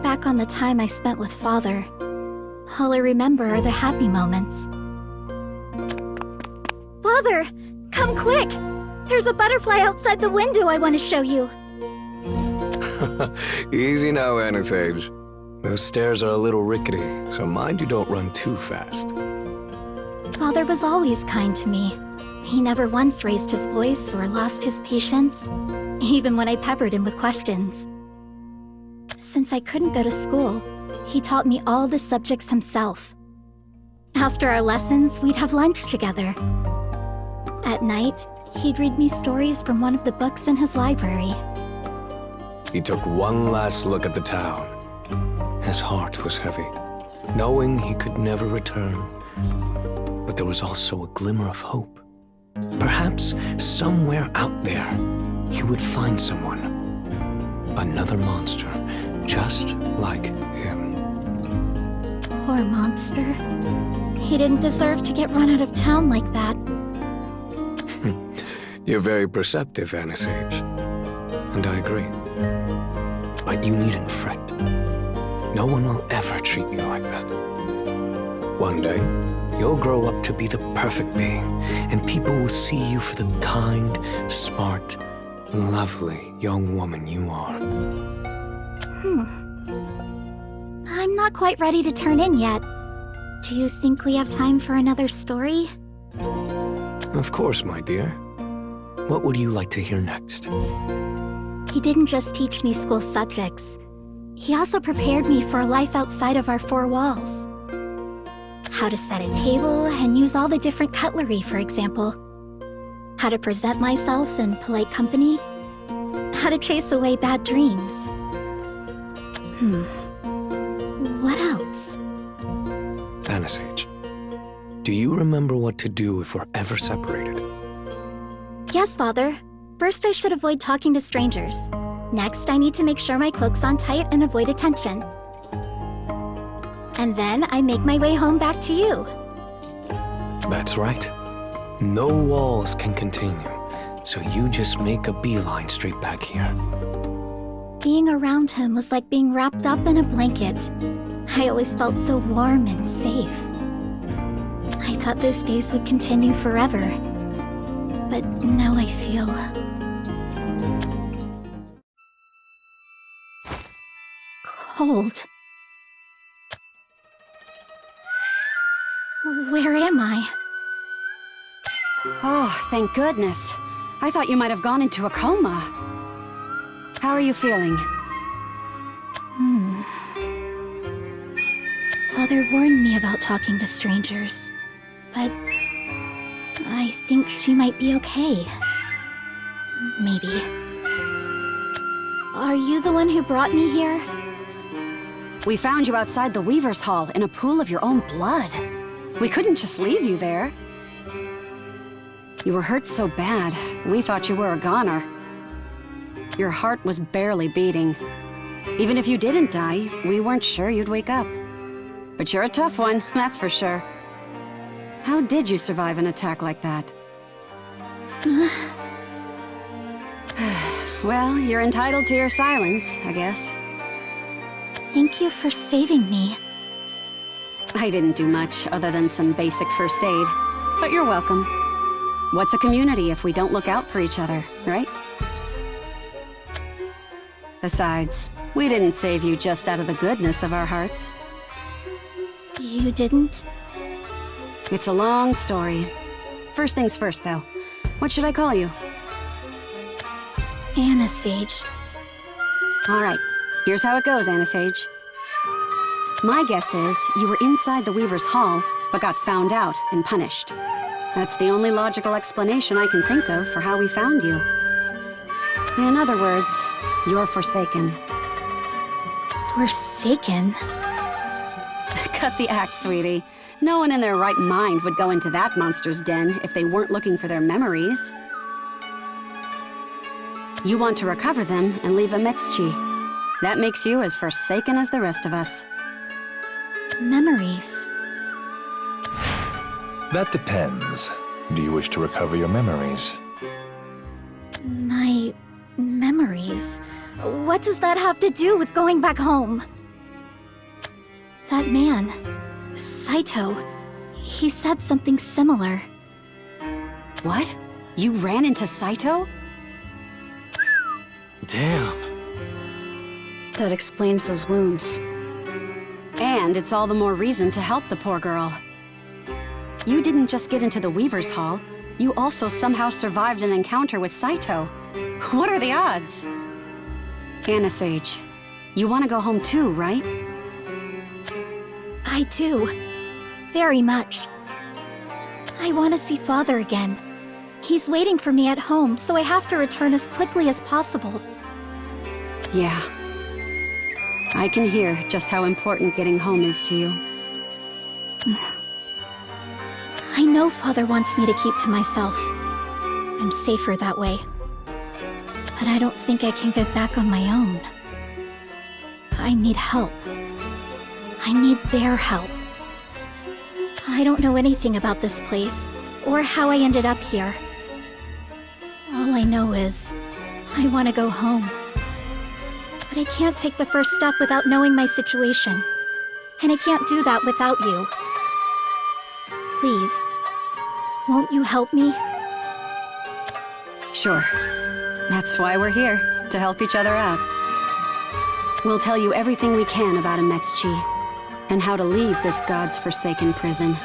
back on the time I spent with Father, all I remember are the happy moments. Father, come quick! There's a butterfly outside the window I want to show you. Easy now, Anisage. Those stairs are a little rickety, so mind you don't run too fast. Father was always kind to me. He never once raised his voice or lost his patience, even when I peppered him with questions. Since I couldn't go to school, he taught me all the subjects himself. After our lessons, we'd have lunch together. At night, he'd read me stories from one of the books in his library. He took one last look at the town. His heart was heavy, knowing he could never return. But there was also a glimmer of hope. Perhaps somewhere out there, he would find someone. Another monster, just like him. Poor monster. He didn't deserve to get run out of town like that. You're very perceptive, Anisage. And I agree. But you needn't fret. No one will ever treat you like that. One day, you'll grow up to be the perfect being, and people will see you for the kind, smart, lovely young woman you are. I'm not quite ready to turn in yet. Do you think we have time for another story? Of course, my dear. What would you like to hear next? He didn't just teach me school subjects. He also prepared me for a life outside of our four walls. How to set a table and use all the different cutlery, for example. How to present myself in polite company. How to chase away bad dreams. What else? Anisage, do you remember what to do if we're ever separated? Yes, Father. First, I should avoid talking to strangers. Next, I need to make sure my cloak's on tight and avoid attention. And then I make my way home back to you. That's right. No walls can contain you, so you just make a beeline straight back here. Being around him was like being wrapped up in a blanket. I always felt so warm and safe. I thought those days would continue forever. But now I feel... cold. Where am I? Oh, thank goodness. I thought you might have gone into a coma. How are you feeling? Father warned me about talking to strangers, but I think she might be okay. Maybe. Are you the one who brought me here? We found you outside the Weaver's Hall in a pool of your own blood. We couldn't just leave you there. You were hurt so bad, we thought you were a goner. Your heart was barely beating. Even if you didn't die, we weren't sure you'd wake up. But you're a tough one, that's for sure. How did you survive an attack like that? Well, you're entitled to your silence, I guess. Thank you for saving me. I didn't do much other than some basic first aid, but you're welcome. What's a community if we don't look out for each other, right? Besides, we didn't save you just out of the goodness of our hearts. You didn't? It's a long story. First things first, though. What should I call you? Anisage. All right, here's how it goes, Anisage. My guess is you were inside the Weaver's Hall, but got found out and punished. That's the only logical explanation I can think of for how we found you. In other words, you're forsaken. Forsaken? Cut the act, sweetie. No one in their right mind would go into that monster's den if they weren't looking for their memories. You want to recover them and leave a Mitsuchi. That makes you as forsaken as the rest of us. Memories. That depends. Do you wish to recover your memories? My memories? What does that have to do with going back home? That man, Saito, he said something similar. What? You ran into Saito? Damn. That explains those wounds. And it's all the more reason to help the poor girl. You didn't just get into the Weaver's Hall, you also somehow survived an encounter with Saito. What are the odds? Anisage, you want to go home too, right? I do. Very much. I want to see Father again. He's waiting for me at home, so I have to return as quickly as possible. Yeah. I can hear just how important getting home is to you. I know Father wants me to keep to myself. I'm safer that way. But I don't think I can get back on my own. I need help. I need their help. I don't know anything about this place, or how I ended up here. All I know is, I want to go home. But I can't take the first step without knowing my situation. And I can't do that without you. Please, won't you help me? Sure. That's why we're here, to help each other out. We'll tell you everything we can about Ametsuchi, and how to leave this god's forsaken prison.